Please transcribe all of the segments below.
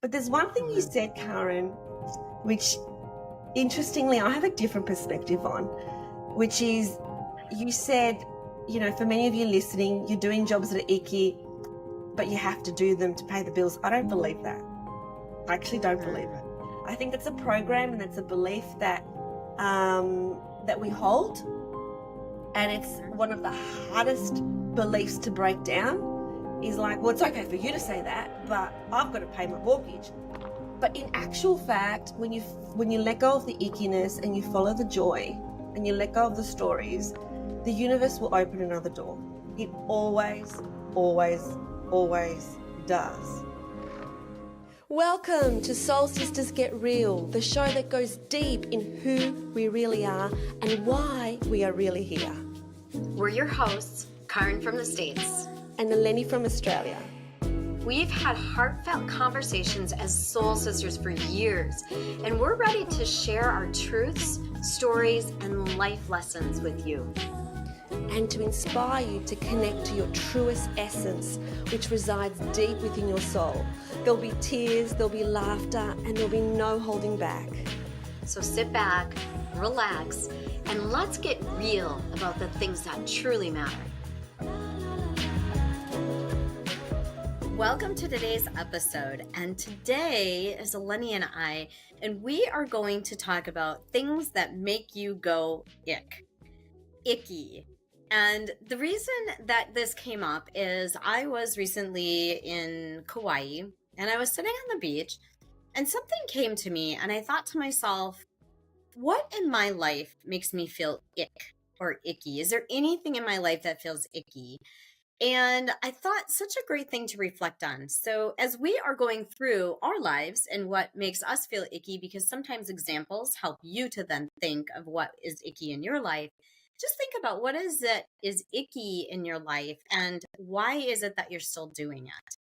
But there's one thing you said, Caryn, which interestingly I have a different perspective on, which is you said, you know, for many of you listening, you're doing jobs that are icky, but you have to do them to pay the bills. I don't believe that. I actually don't believe it. I think that's a program and that's a belief that that we hold, and it's one of the hardest beliefs to break down. Is like, well, it's okay for you to say that, but I've got to pay my mortgage. But in actual fact, when you let go of the ickiness and you follow the joy and you let go of the stories, the universe will open another door. It always, always, always does. Welcome to Soul Sisters Get Real, the show that goes deep in who we really are and why we are really here. We're your hosts, Caryn from the States. And Eleni from Australia. We've had heartfelt conversations as soul sisters for years, and we're ready to share our truths, stories, and life lessons with you. And to inspire you to connect to your truest essence, which resides deep within your soul. There'll be tears, there'll be laughter, and there'll be no holding back. So sit back, relax, and let's get real about the things that truly matter. Welcome to today's episode, and today is Eleni and I, and we are going to talk about things that make you go icky. And the reason that this came up is I was recently in Kauai, and I was sitting on the beach, and something came to me, and I thought to myself, what in my life makes me feel ick or icky? Is there anything in my life that feels icky? And I thought such a great thing to reflect on. So as we are going through our lives and what makes us feel icky, because sometimes examples help you to then think of what is icky in your life, just think about what is it is icky in your life and why is it that you're still doing it?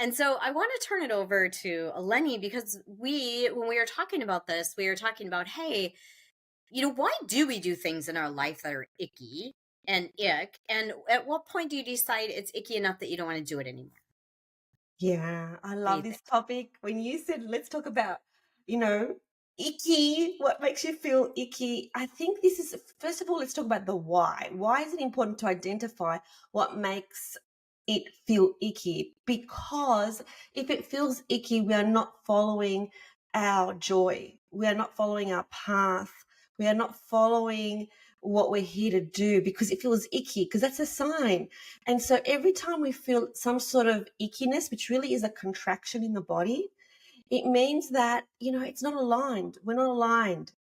And so I want to turn it over to Eleni, because when we were talking about this, we were talking about, hey, you know, why do we do things in our life that are icky and ick? And at what point do you decide it's icky enough that you don't want to do it anymore? Yeah, I love this topic. When you said, let's talk about, you know, icky, what makes you feel icky? I think this is, first of all, let's talk about the why. Why is it important to identify what makes it feel icky? Because if it feels icky, we are not following our joy. We are not following our path. We are not following what we're here to do because it feels icky, because that's a sign. And so every time we feel some sort of ickiness, which really is a contraction in the body, it means that, you know, it's not aligned. We're not aligned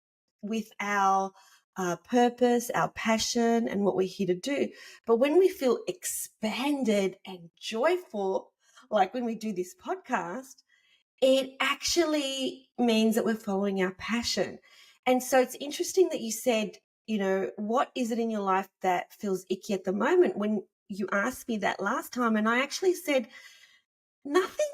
with our purpose, our passion, and what we're here to do. But when we feel expanded and joyful, like when we do this podcast, it actually means that we're following our passion. And so it's interesting that you said, you know, what is it in your life that feels icky at the moment? When you asked me that last time, and I actually said, nothing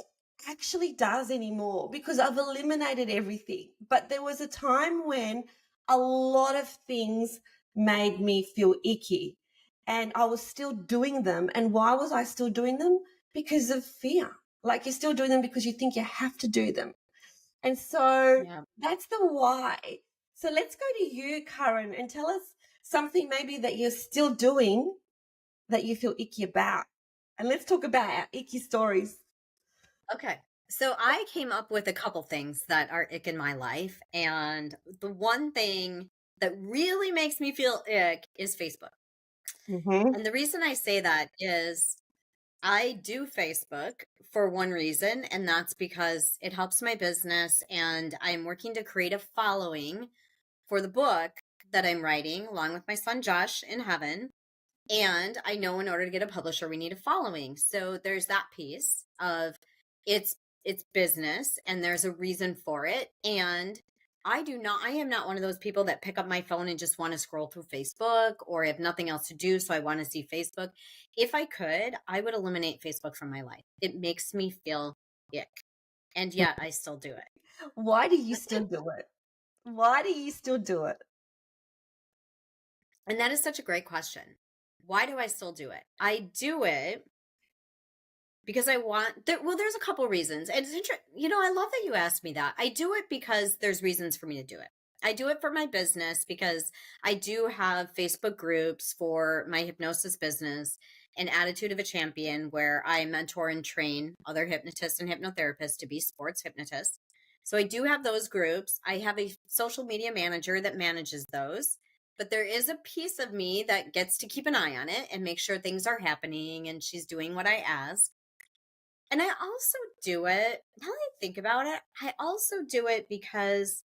actually does anymore because I've eliminated everything. But there was a time when a lot of things made me feel icky and I was still doing them. And why was I still doing them? Because of fear. Like, you're still doing them because you think you have to do them. And so that's the why. So let's go to you, Caryn, and tell us something maybe that you're still doing that you feel icky about. And let's talk about our icky stories. Okay. So I came up with a couple things that are ick in my life. And the one thing that really makes me feel ick is Facebook. Mm-hmm. And the reason I say that is I do Facebook for one reason, and that's because it helps my business, and I'm working to create a following for the book that I'm writing along with my son Josh in heaven. And I know in order to get a publisher, we need a following. So there's that piece of it's business and there's a reason for it. And I am not one of those people that pick up my phone and just want to scroll through Facebook or have nothing else to do. So I want to see Facebook. If I could, I would eliminate Facebook from my life. It makes me feel ick. And yet I still do it. Why do you still do it? Why do you still do it? And that is such a great question. Why do I still do it? I do it because I want well, there's a couple reasons. And it's you know, I love that you asked me that. I do it because there's reasons for me to do it. I do it for my business because I do have Facebook groups for my hypnosis business and Attitude of a Champion, where I mentor and train other hypnotists and hypnotherapists to be sports hypnotists. So I do have those groups. I have a social media manager that manages those. But there is a piece of me that gets to keep an eye on it and make sure things are happening and she's doing what I ask. And I also do it, now that I think about it, I also do it because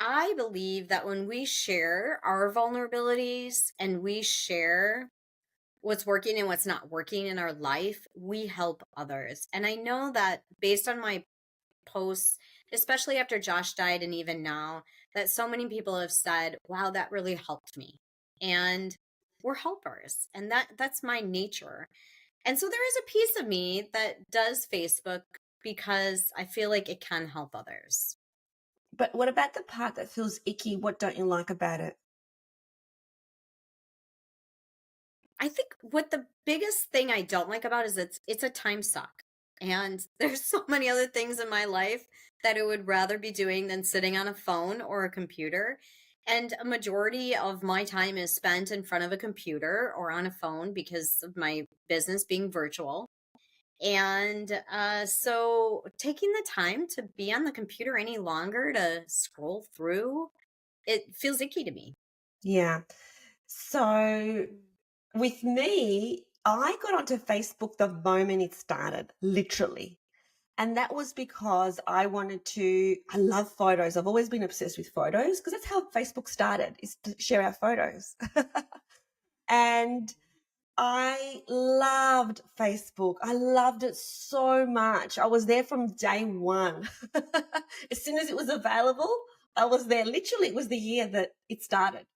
I believe that when we share our vulnerabilities and we share what's working and what's not working in our life, we help others. And I know that based on my posts, especially after Josh died and even now, that so many people have said, wow, that really helped me. And we're helpers. And that's my nature. And so there is a piece of me that does Facebook because I feel like it can help others. But what about the part that feels icky? What don't you like about it? I think what the biggest thing I don't like about it is it's a time suck. And there's so many other things in my life that I would rather be doing than sitting on a phone or a computer. And a majority of my time is spent in front of a computer or on a phone because of my business being virtual. And so taking the time to be on the computer any longer to scroll through, it feels icky to me. Yeah. So with me, I got onto Facebook the moment it started, literally. And that was because I love photos. I've always been obsessed with photos because that's how Facebook started, is to share our photos. And I loved Facebook. I loved it so much. I was there from day one. As soon as it was available, I was there. Literally, it was the year that it started.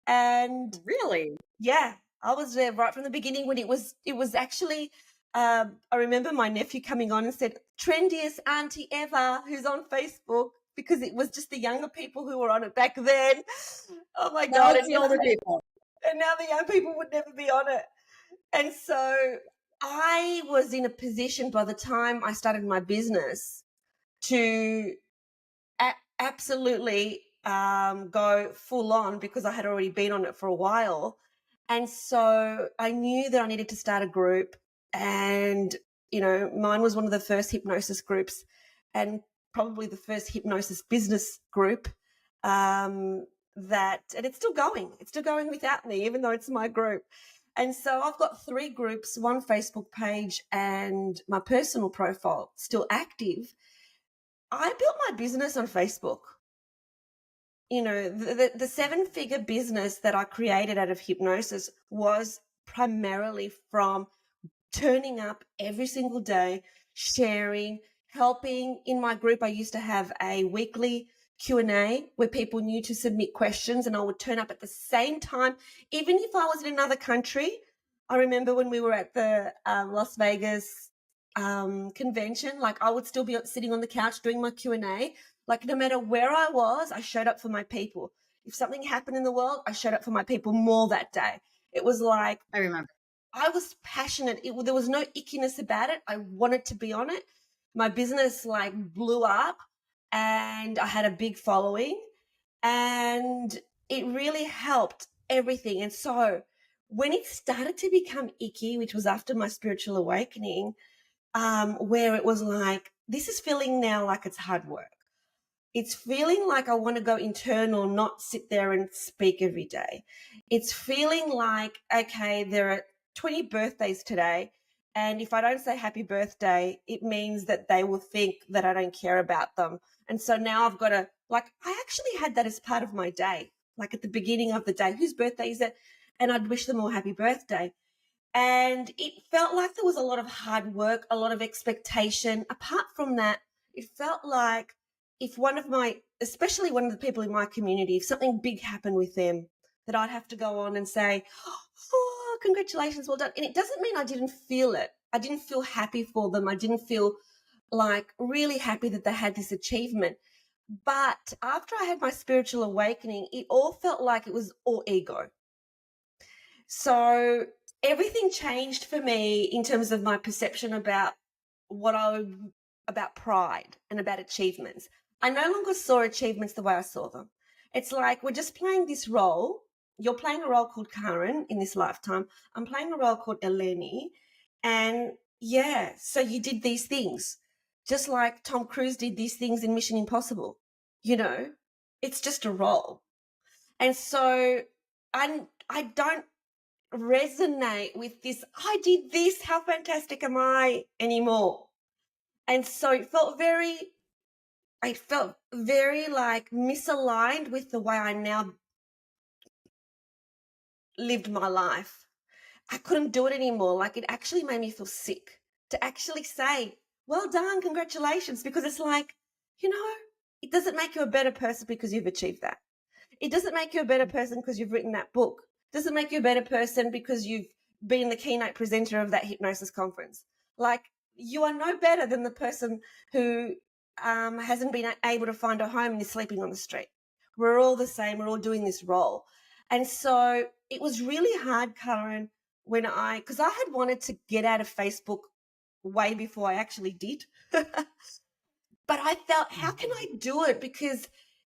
And Really? yeah, I was there right from the beginning when it was actually I remember my nephew coming on and said, trendiest auntie ever who's on Facebook, because it was just the younger people who were on it back then. Oh my Now God. it's the older people. And now the young people would never be on it. And so I was in a position by the time I started my business to absolutely go full on, because I had already been on it for a while. And so I knew that I needed to start a group. And, mine was one of the first hypnosis groups, and probably the first hypnosis business group. And it's still going. It's still going without me, even though it's my group. And so I've got 3 groups, 1 Facebook page and my personal profile still active. I built my business on Facebook. The 7-figure business that I created out of hypnosis was primarily from turning up every single day, sharing, helping. In my group, I used to have a weekly Q&A where people knew to submit questions, and I would turn up at the same time, even if I was in another country. I remember when we were at the Las Vegas convention, like I would still be sitting on the couch doing my Q&A. Like no matter where I was, I showed up for my people. If something happened in the world, I showed up for my people more that day. It was like, I remember. I was passionate. There was no ickiness about it. I wanted to be on it. My business like blew up, and I had a big following, and it really helped everything. And so when it started to become icky, which was after my spiritual awakening, where it was like, this is feeling now like it's hard work. It's feeling like I want to go internal, not sit there and speak every day. It's feeling like, okay, there are 20 birthdays today, and if I don't say happy birthday, it means that they will think that I don't care about them. And so now I've got to, like, I actually had that as part of my day, like at the beginning of the day, whose birthday is it? And I'd wish them all happy birthday. And it felt like there was a lot of hard work, a lot of expectation. Apart from that, it felt like if especially one of the people in my community, if something big happened with them, that I'd have to go on and say, oh, congratulations, well done. And it doesn't mean I didn't feel it. I didn't feel happy for them. I didn't feel like really happy that they had this achievement. But after I had my spiritual awakening, it all felt like it was all ego. So everything changed for me in terms of my perception about about pride and about achievements. I no longer saw achievements the way I saw them. It's like we're just playing this role. You're playing a role called Caryn in this lifetime. I'm playing a role called Eleni. And yeah, so you did these things, just like Tom Cruise did these things in Mission Impossible. You know, it's just a role. And so I don't resonate with this, I did this, how fantastic am I anymore. And so I felt very like misaligned with the way I now lived my life. I couldn't do it anymore. Like it actually made me feel sick to actually say, well done, congratulations, because it's like, you know, it doesn't make you a better person because you've achieved that. It doesn't make you a better person because you've written that book. It doesn't make you a better person because you've been the keynote presenter of that hypnosis conference. Like you are no better than the person who hasn't been able to find a home and is sleeping on the street. We're all the same. We're all doing this role. And so it was really hard, Karen, because I had wanted to get out of Facebook way before I actually did. But I felt, how can I do it? Because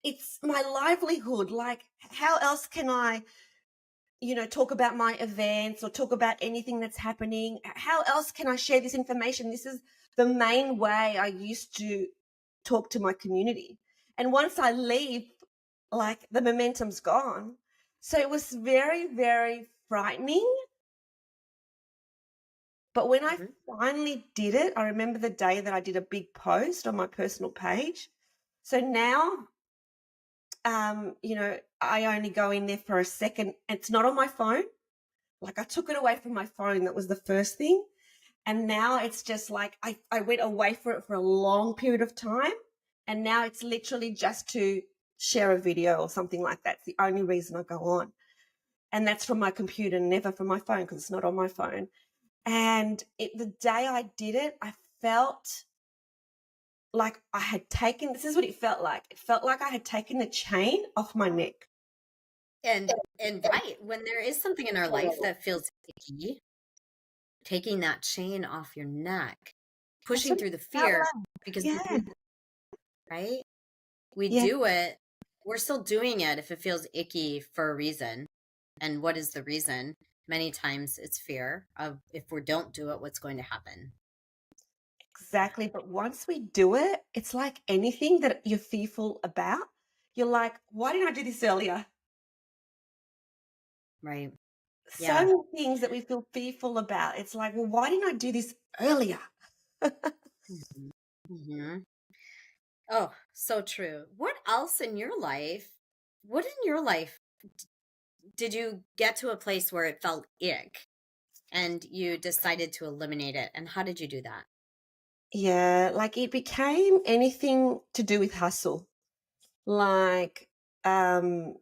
it's my livelihood. Like, how else can I, talk about my events or talk about anything that's happening? How else can I share this information? This is the main way I used to talk to my community. And once I leave, like, the momentum's gone. So it was very, very frightening. But when I finally did it, I remember the day that I did a big post on my personal page. So now, I only go in there for a second. It's not on my phone. Like I took it away from my phone. That was the first thing. And now it's just like I went away for it for a long period of time. And now it's literally just to share a video or something like that. It's the only reason I go on. And that's from my computer, never from my phone because it's not on my phone. And the day I did it, I felt like I had taken, this is what it felt like. It felt like I had taken the chain off my neck. And right, when there is something in our life that feels icky, taking that chain off your neck, pushing through the fear, because Yeah. right? We Yeah. do it. We're still doing it if it feels icky for a reason. And what is the reason? Many times it's fear of if we don't do it, what's going to happen. Exactly. But once we do it, it's like anything that you're fearful about. You're like, why didn't I do this earlier? Right. So Yeah. many things that we feel fearful about. It's like, well, why didn't I do this earlier? Mm-hmm. Mm-hmm. Oh, so true. What else in your life? What in your life did you get to a place where it felt ick and you decided to eliminate it? And how did you do that? Yeah, like it became anything to do with hustle. Like, even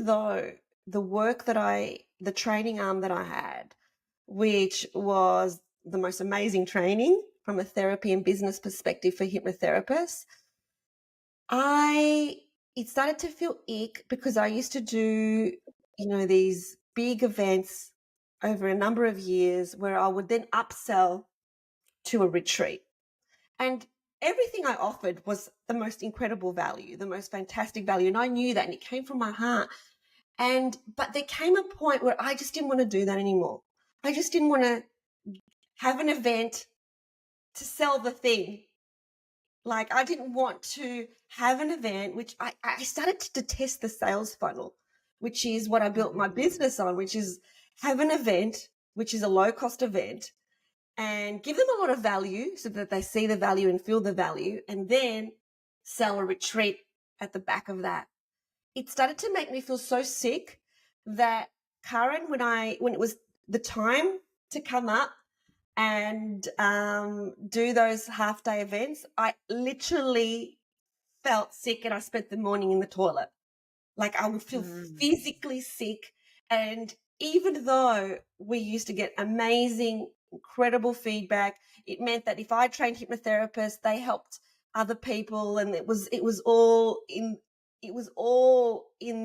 though the training arm that I had, which was the most amazing training from a therapy and business perspective for hypnotherapists, it started to feel ick because I used to do, these big events over a number of years where I would then upsell to a retreat. And everything I offered was the most incredible value, the most fantastic value. And I knew that and it came from my heart. But there came a point where I just didn't want to do that anymore. I just didn't want to have an event to sell the thing. Like I didn't want to have an event, which I started to detest the sales funnel, which is what I built my business on, which is have an event, which is a low cost event, and give them a lot of value so that they see the value and feel the value, and then sell a retreat at the back of that. It started to make me feel so sick that Caryn, when it was the time to come up and do those half day events, I literally felt sick and I spent the morning in the toilet. Like I would feel physically sick. And even though we used to get amazing, incredible feedback, it meant that if I trained hypnotherapists, they helped other people, and it was all in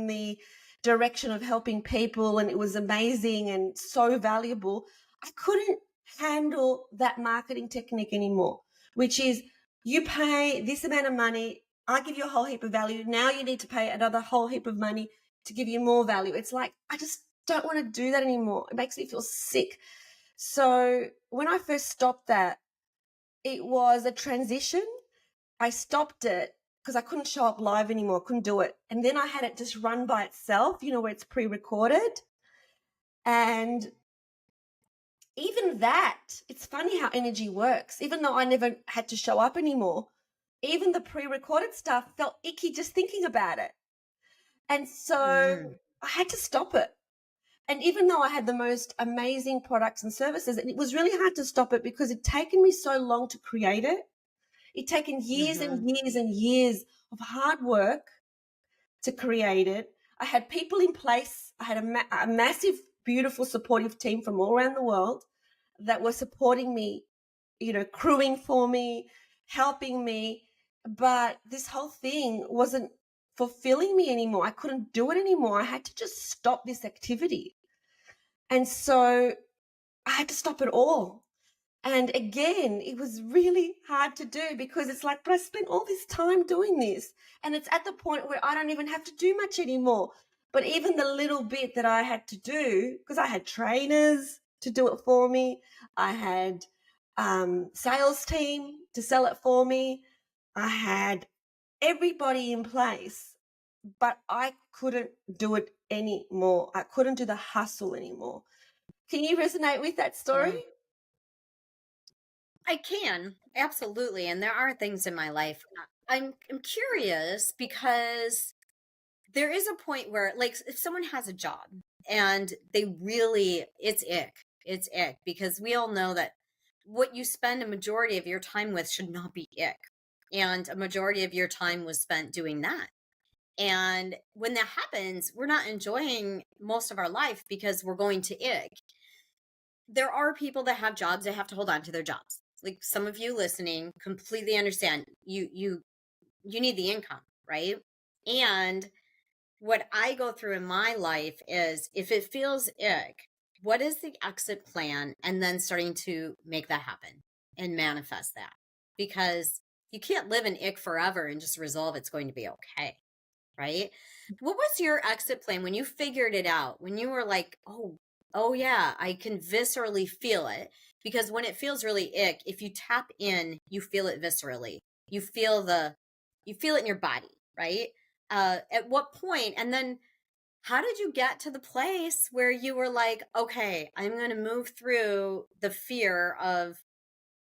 the direction of helping people, and it was amazing and so valuable. I couldn't handle that marketing technique anymore, which is you pay this amount of money, I give you a whole heap of value. Now you need to pay another whole heap of money to give you more value. It's like, I just don't want to do that anymore. It makes me feel sick. So when I first stopped that, it was a transition. I stopped it because I couldn't show up live anymore. I couldn't do it. And then I had it just run by itself, where it's pre-recorded. And even that, it's funny how energy works. Even though I never had to show up anymore, even the pre-recorded stuff felt icky just thinking about it. And so I had to stop it. And even though I had the most amazing products and services, and it was really hard to stop it because it'd taken me so long to create it. It'd taken years and years and years of hard work to create it. I had people in place. I had a massive, beautiful, supportive team from all around the world that were supporting me, crewing for me, helping me. But this whole thing wasn't fulfilling me anymore. I couldn't do it anymore. I had to just stop this activity. And so I had to stop it all. And again, it was really hard to do because it's like, but I spent all this time doing this. And it's at the point where I don't even have to do much anymore. But even the little bit that I had to do, because I had trainers to do it for me, I had sales team to sell it for me, I had everybody in place, but I couldn't do it anymore. I couldn't do the hustle anymore. Can you resonate with that story? Yeah. I can, absolutely. And there are things in my life. I'm curious because there is a point where, like, if someone has a job and it's ick because we all know that what you spend a majority of your time with should not be ick. And a majority of your time was spent doing that. And when that happens, we're not enjoying most of our life because we're going to ick. There are people that have jobs, they have to hold on to their jobs. Like some of you listening completely understand you need the income, right? And what I go through in my life is if it feels ick, what is the exit plan? And then starting to make that happen and manifest that. Because you can't live in ick forever and just resolve it's going to be okay, right? What was your exit plan when you figured it out? When you were like, oh yeah, I can viscerally feel it. Because when it feels really ick, if you tap in, you feel it viscerally. You feel it in your body, right? At what point, and then how did you get to the place where you were like, okay, I'm going to move through the fear of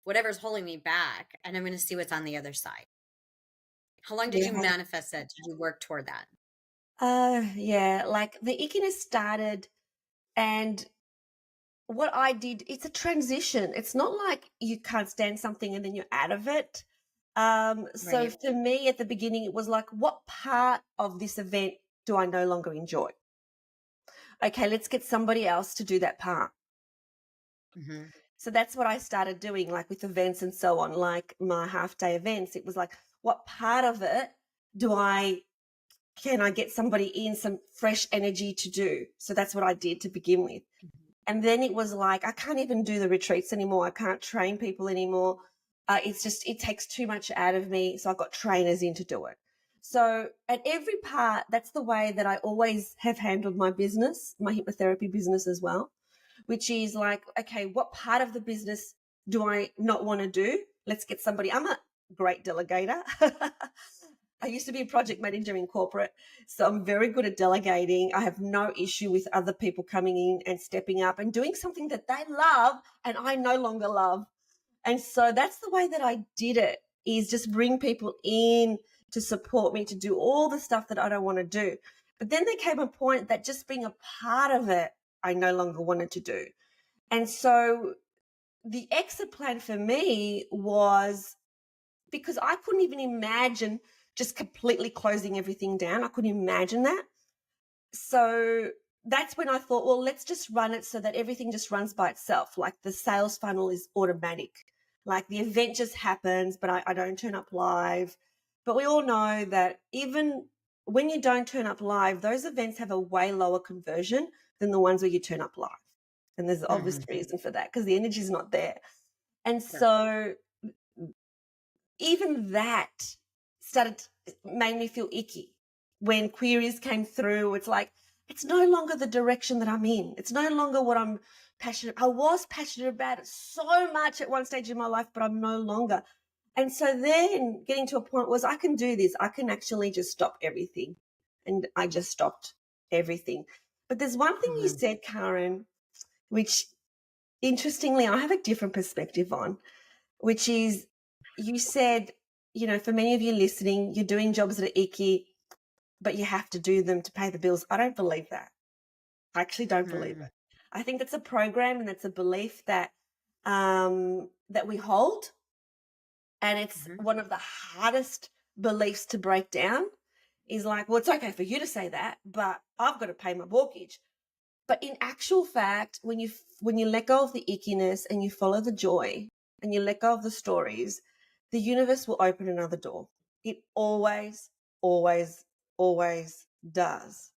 whatever's holding me back, and I'm going to see what's on the other side? How long did you manifest that? Did you work toward that? Yeah, like the ickiness started, and what I did, it's a transition. It's not like you can't stand something and then you're out of it. So Right. for me at the beginning, it was like, what part of this event do I no longer enjoy? Okay, let's get somebody else to do that part. Mm-hmm. So that's what I started doing, like with events and so on, like my half-day events. It was like, what part of it can I get somebody in some fresh energy to do? So that's what I did to begin with. And then it was like, I can't even do the retreats anymore. I can't train people anymore. It takes too much out of me. So I got trainers in to do it. So at every part, that's the way that I always have handled my business, my hypnotherapy business as well, which is like, okay, what part of the business do I not want to do? Let's get somebody. I'm a great delegator. I used to be a project manager in corporate, so I'm very good at delegating. I have no issue with other people coming in and stepping up and doing something that they love and I no longer love. And so that's the way that I did it, is just bring people in to support me to do all the stuff that I don't want to do. But then there came a point that just being a part of it, I no longer wanted to do. And so the exit plan for me was, because I couldn't even imagine just completely closing everything down. I couldn't imagine that. So that's when I thought, well, let's just run it so that everything just runs by itself. Like the sales funnel is automatic. Like the event just happens, but I don't turn up live. But we all know that even when you don't turn up live, those events have a way lower conversion than the ones where you turn up live. And there's an obvious Mm-hmm. reason for that because the energy is not there. And Sure. so even that made me feel icky when queries came through. It's like, it's no longer the direction that I'm in. It's no longer what I'm passionate. I was passionate about it so much at one stage in my life, but I'm no longer. And so then getting to a point was I can do this. I can actually just stop everything. And I just stopped everything. But there's one thing you Mm-hmm. said, Caryn, which interestingly I have a different perspective on, which is you said, for many of you listening, you're doing jobs that are icky, but you have to do them to pay the bills. I don't believe that. I actually don't believe Mm-hmm. it. I think that's a program and it's a belief that we hold, and it's Mm-hmm. one of the hardest beliefs to break down. Is like, well, it's okay for you to say that, but I've got to pay my mortgage. But in actual fact, when you let go of the ickiness and you follow the joy and you let go of the stories, the universe will open another door. It always, always, always does.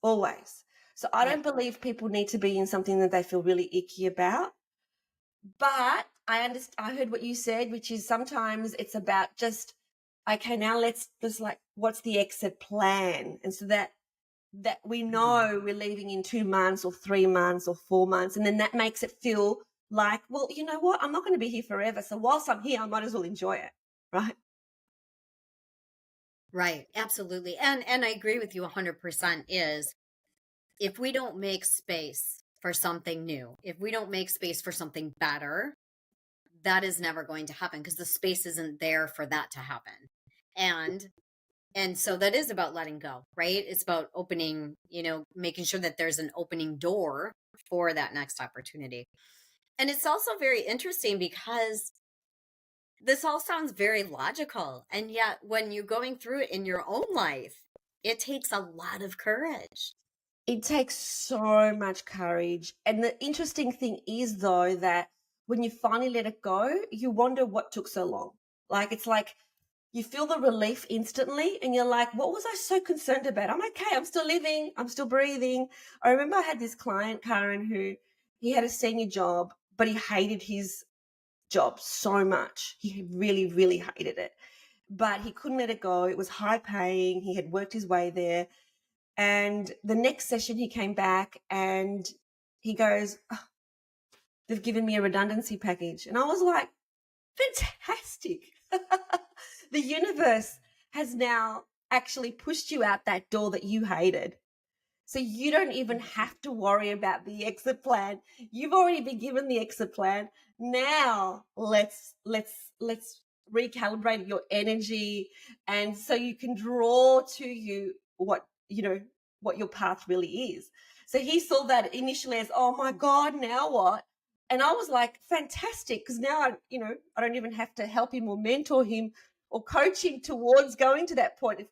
Always. So I Yep. don't believe people need to be in something that they feel really icky about. But I understand. I heard what you said, which is sometimes it's about just, okay, now let's just like, what's the exit plan? And so that we Mm-hmm. know we're leaving in 2 months or 3 months or 4 months. And then that makes it feel like, well, you know what? I'm not going to be here forever. So whilst I'm here, I might as well enjoy it. Right. Right. Absolutely. And I agree with you 100% is if we don't make space for something new, if we don't make space for something better, that is never going to happen because the space isn't there for that to happen. And and so that is about letting go, right? It's about opening, making sure that there's an opening door for that next opportunity. And it's also very interesting because this all sounds very logical. And yet, when you're going through it in your own life, it takes a lot of courage. It takes so much courage. And the interesting thing is, though, that when you finally let it go, you wonder what took so long. Like, it's like you feel the relief instantly and you're like, what was I so concerned about? I'm okay. I'm still living. I'm still breathing. I remember I had this client, Caryn, who he had a senior job, but he hated his job so much. He really, really hated it, but he couldn't let it go. It was high paying. He had worked his way there. And the next session he came back and he goes, "Oh, they've given me a redundancy package." And I was like, fantastic. The universe has now actually pushed you out that door that you hated. So you don't even have to worry about the exit plan. You've already been given the exit plan. Now let's recalibrate your energy, and so you can draw to you what your path really is. So he saw that initially as, oh my God, now what? And I was like, fantastic, because now I don't even have to help him or mentor him or coach him towards going to that point. If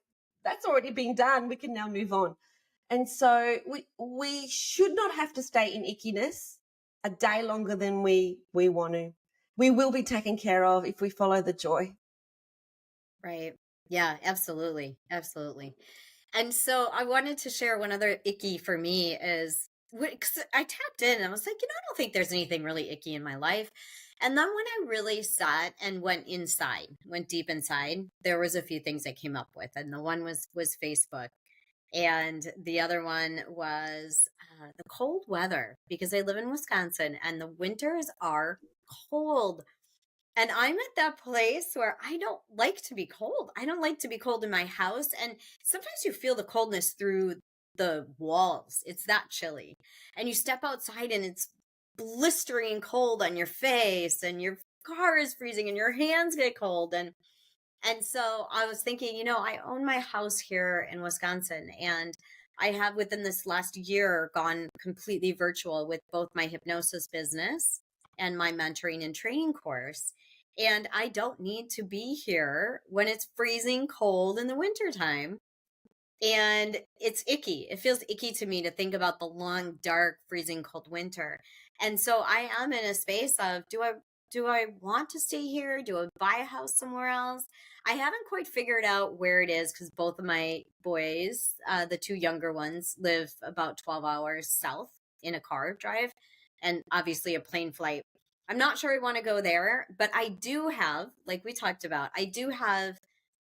that's already been done, we can now move on. And so we should not have to stay in ickiness a day longer than we want to. We will be taken care of if we follow the joy. Right. Yeah, absolutely. Absolutely. And so I wanted to share one other icky for me is because I tapped in and I was like, I don't think there's anything really icky in my life. And then when I really sat and went inside, went deep inside, there was a few things I came up with. And the one was Facebook. And the other one was the cold weather because I live in Wisconsin and the winters are cold. And I'm at that place where I don't like to be cold. I don't like to be cold in my house. And sometimes you feel the coldness through the walls. It's that chilly. And you step outside and it's blistering cold on your face and your car is freezing and your hands get cold. And so I was thinking, I own my house here in Wisconsin and I have within this last year gone completely virtual with both my hypnosis business and my mentoring and training course. And I don't need to be here when it's freezing cold in the wintertime. And it's icky. It feels icky to me to think about the long, dark, freezing cold winter. And so I am in a space of, Do I want to stay here? Do I buy a house somewhere else? I haven't quite figured out where it is because both of my boys, the two younger ones, live about 12 hours south in a car drive and obviously a plane flight. I'm not sure I want to go there, but I do have, like we talked about, I do have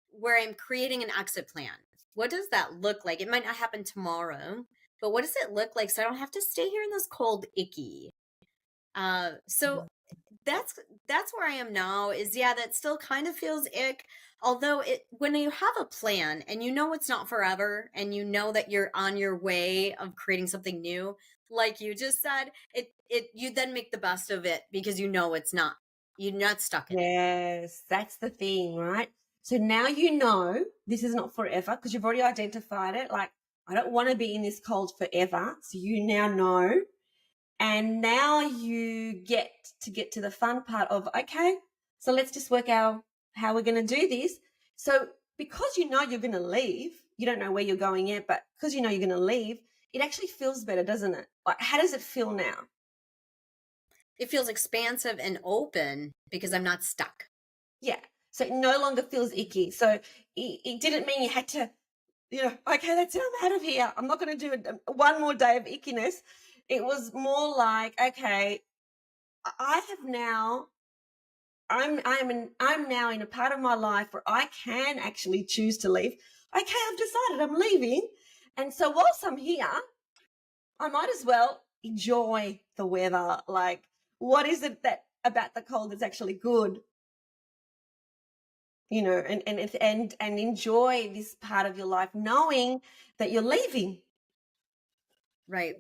where I'm creating an exit plan. What does that look like? It might not happen tomorrow, but what does it look like so I don't have to stay here in this cold icky? So that's that's where I am now is yeah, that still kind of feels ick. Although it when you have a plan and you know it's not forever and you know that you're on your way of creating something new, like you just said, it you then make the best of it because you know it's not you're not stuck in it. Yes, that's the thing, right? So now you know this is not forever because you've already identified it. Like, I don't want to be in this cold forever. So you now know. And now you get to the fun part of, okay, so let's just work out how we're going to do this. So because you know you're going to leave, you don't know where you're going yet, but because you know you're going to leave, it actually feels better, doesn't it? Like, how does it feel now? It feels expansive and open because I'm not stuck. Yeah. So it no longer feels icky. So it didn't mean you had to, okay, that's it, I'm out of here. I'm not going to do one more day of ickiness. It was more like, okay, I have now I'm now in a part of my life where I can actually choose to leave. Okay, I've decided I'm leaving. And so whilst I'm here, I might as well enjoy the weather. Like, what is it that about the cold that's actually good? And enjoy this part of your life knowing that you're leaving. Right.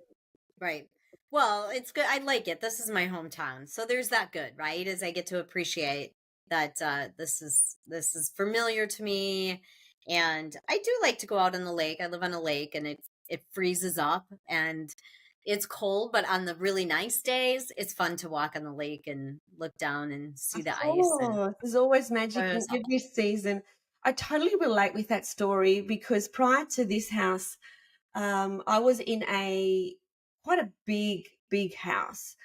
Right. Well, it's good. I like it. This is my hometown. So there's that good, right? As I get to appreciate that this is familiar to me. And I do like to go out on the lake. I live on a lake and it freezes up and it's cold, but on the really nice days, it's fun to walk on the lake and look down and see Of the ice and course, there's always magic so in every season. I totally relate with that story because prior to this house, I was in a quite a big house,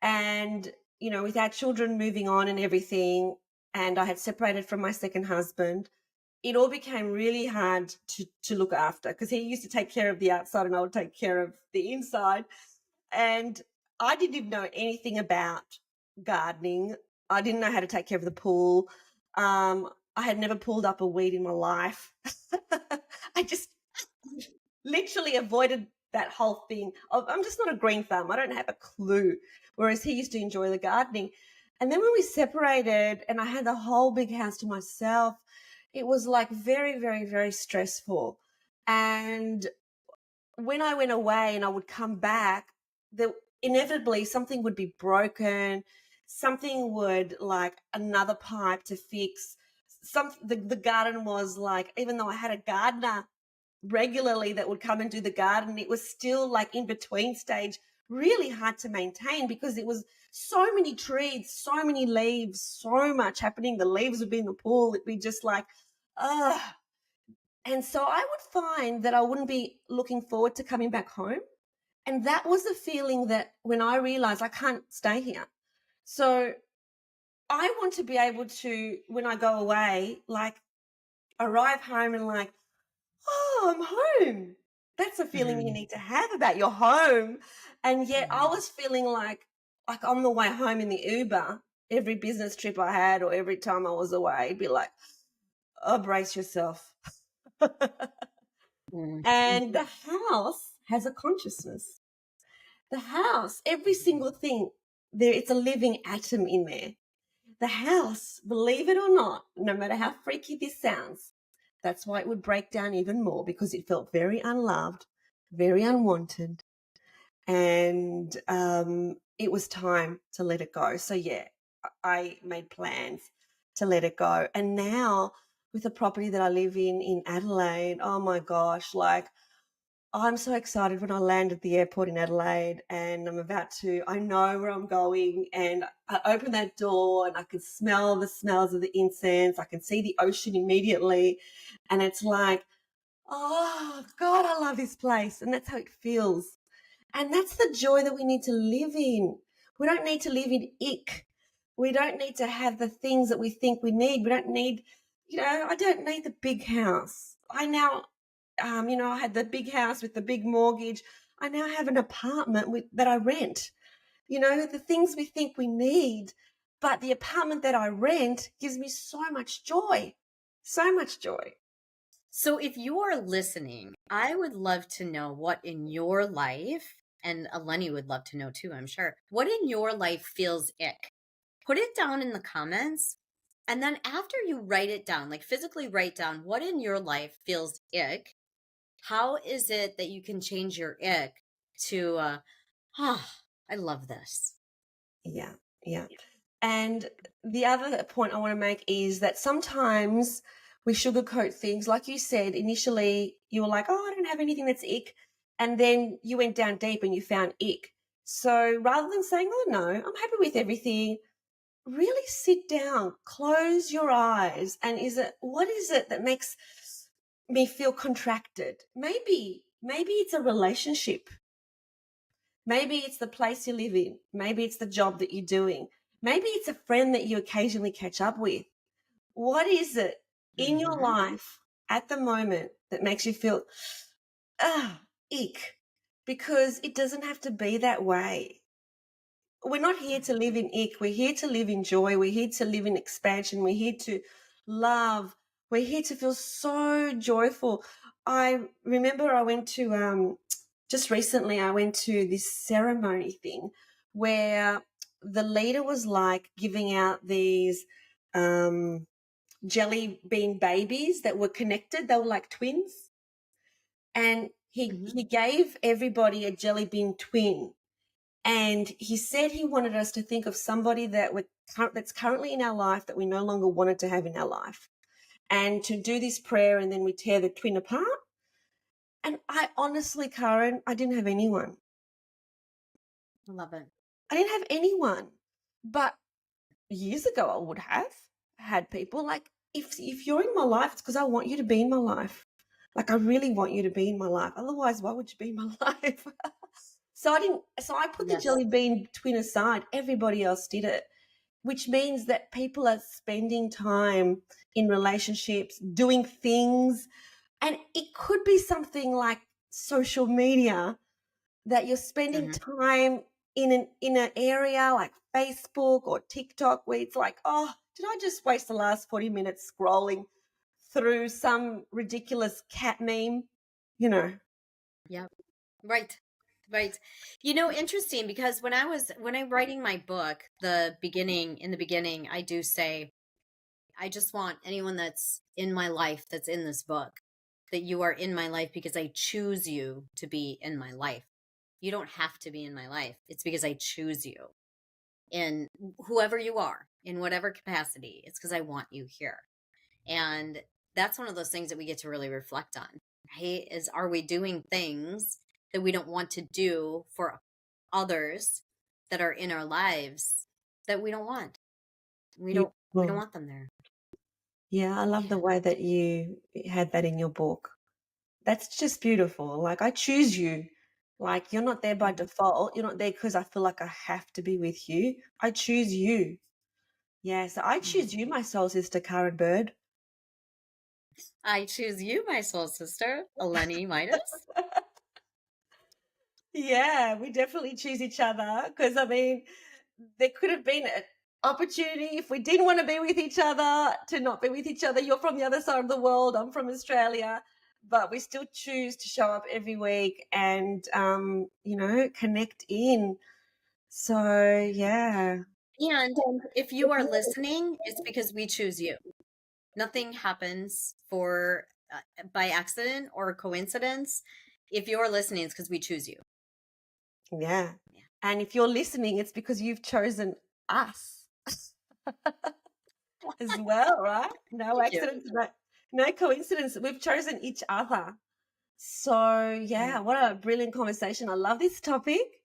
and with our children moving on and everything, and I had separated from my second husband. It all became really hard to look after because he used to take care of the outside and I would take care of the inside. And I didn't even know anything about gardening. I didn't know how to take care of the pool. I had never pulled up a weed in my life. I just literally avoided that whole thing of I'm just not a green thumb. I don't have a clue. Whereas he used to enjoy the gardening. And then when we separated and I had the whole big house to myself, it was like very, very, very stressful. And when I went away and I would come back, inevitably something would be broken, something would like another pipe to fix. The garden was like, even though I had a gardener regularly that would come and do the garden, it was still like in between stage, really hard to maintain because it was so many trees, so many leaves, so much happening. The leaves would be in the pool. It'd be just like, ugh. And so I would find that I wouldn't be looking forward to coming back home. And that was the feeling that when I realized I can't stay here. So I want to be able to, when I go away, like arrive home and like, oh, I'm home. That's a feeling you Mhm. need to have about your home. And yet I Mhm. was feeling like on the way home in the Uber, every business trip I had or every time I was away, it'd be like, oh, brace yourself. Mhm. And the house has a consciousness. The house, every single thing, it's a living atom in there. The house, believe it or not, no matter how freaky this sounds, that's why it would break down even more because it felt very unloved, very unwanted, and it was time to let it go. So yeah, I made plans to let it go, and now with the property that I live in Adelaide, oh my gosh, like I'm so excited when I land at the airport in Adelaide and I know where I'm going and I open that door and I can smell the smells of the incense. I can see the ocean immediately. And it's like, oh God, I love this place. And that's how it feels. And that's the joy that we need to live in. We don't need to live in ick. We don't need to have the things that we think we need. We don't need, I don't need the big house. I now, I had the big house with the big mortgage. I now have an apartment that I rent. The things we think we need, but the apartment that I rent gives me so much joy. So much joy. So if you are listening, I would love to know what in your life, and Eleni would love to know too, I'm sure, what in your life feels ick. Put it down in the comments. And then after you write it down, like physically write down what in your life feels ick, how is it that you can change your ick to, I love this. Yeah, yeah. And the other point I want to make is that sometimes we sugarcoat things. Like you said, initially you were like, oh, I don't have anything that's ick. And then you went down deep and you found ick. So rather than saying, oh, no, I'm happy with everything, really sit down, close your eyes. And what is it that makes me feel contracted? Maybe it's a relationship. Maybe it's the place you live in. Maybe it's the job that you're doing. Maybe it's a friend that you occasionally catch up with. What is it in your Mm-hmm. life at the moment that makes you feel, ick? Because it doesn't have to be that way. We're not here to live in ick. We're here to live in joy. We're here to live in expansion. We're here to love. We're here to feel so joyful. I remember I went to just recently I went to this ceremony thing where the leader was like giving out these jelly bean babies that were connected. They were like twins. And Mm-hmm. he gave everybody a jelly bean twin. And he said he wanted us to think of somebody that's currently in our life that we no longer wanted to have in our life. And to do this prayer, and then we tear the twin apart. And I honestly, Caryn, I didn't have anyone. I love it. I didn't have anyone. But years ago, I would have had people like, if you're in my life, it's because I want you to be in my life. Like, I really want you to be in my life. Otherwise, why would you be in my life? So I put the Yes. jelly bean twin aside. Everybody else did it, which means that people are spending time in relationships, doing things. And it could be something like social media, that you're spending Mm-hmm. time in an area like Facebook or TikTok where it's like, oh, did I just waste the last 40 minutes scrolling through some ridiculous cat meme? You know. Yep. Right. Right. Interesting because when I'm writing my book, in the beginning, I do say, I just want anyone that's in my life that's in this book, that you are in my life because I choose you to be in my life. You don't have to be in my life. It's because I choose you. In whoever you are, in whatever capacity, it's because I want you here. And that's one of those things that we get to really reflect on. Right? Is are we doing things that we don't want to do for others that are in our lives that we don't want? We don't Beautiful. want them there. Yeah, I love the Yeah. way that you had that in your book. That's just beautiful. Like, I choose you. Like, you're not there by Mhm. default. You're not there because I feel like I have to be with you. I choose you. Yeah, so I Mhm. choose you, my soul sister, Caryn Bird. I choose you, my soul sister, Eleni Mitas. Yeah, we definitely choose each other because, I mean, there could have been an opportunity if we didn't want to be with each other to not be with each other. You're from the other side of the world, I'm from Australia, but we still choose to show up every week and, connect in. So, yeah. And if you are listening, it's because we choose you. Nothing happens for by accident or coincidence. If you're listening, it's because we choose you. Yeah. Yeah. And if you're listening, it's because you've chosen us as well, right? No Thank you. accidents, no coincidence. We've chosen each other. So, Yeah. yeah, what a brilliant conversation. I love this topic.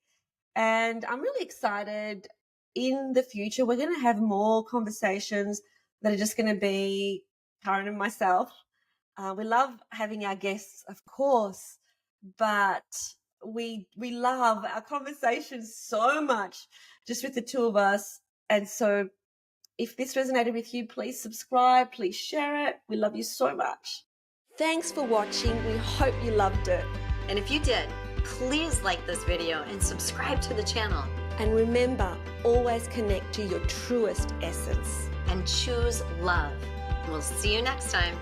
And I'm really excited in the future. We're going to have more conversations that are just going to be Caryn and myself. We love having our guests, of course, but we love our conversations so much just with the two of us. And so If this resonated with you, please subscribe, please share it. We love you so much. Thanks for watching. We hope you loved it. And if you did, please like this video and subscribe to the channel. And remember, always connect to your truest essence. And choose love. We'll see you next time.